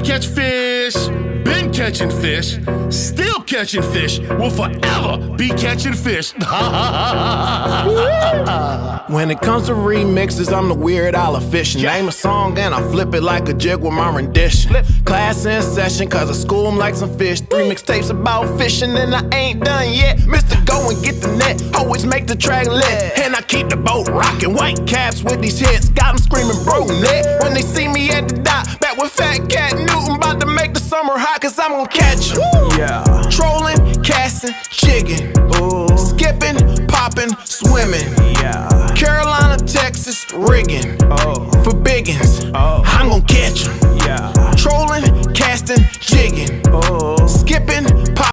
catch fish, been catching fish, still catching fish, will forever be catching fish. When it comes to remixes, I'm the Weird Al of fishing. Name a song and I flip it like a jig with my rendition. Class in session, cause I school 'em like some fish. 3 mixtapes about fishing and I ain't done yet. Mr. Go and get the net, always make the track lit. And I keep the boat rocking, white caps with these hits. Got 'em screaming bro net. When they see me at the dock, back with Fat Cat Newton, about to make the summer hot, cause I'm gon' catch 'em. Yeah. Trolling, casting, jigging, skipping, popping, swimming. Yeah. Carolina, Texas, rigging for biggins.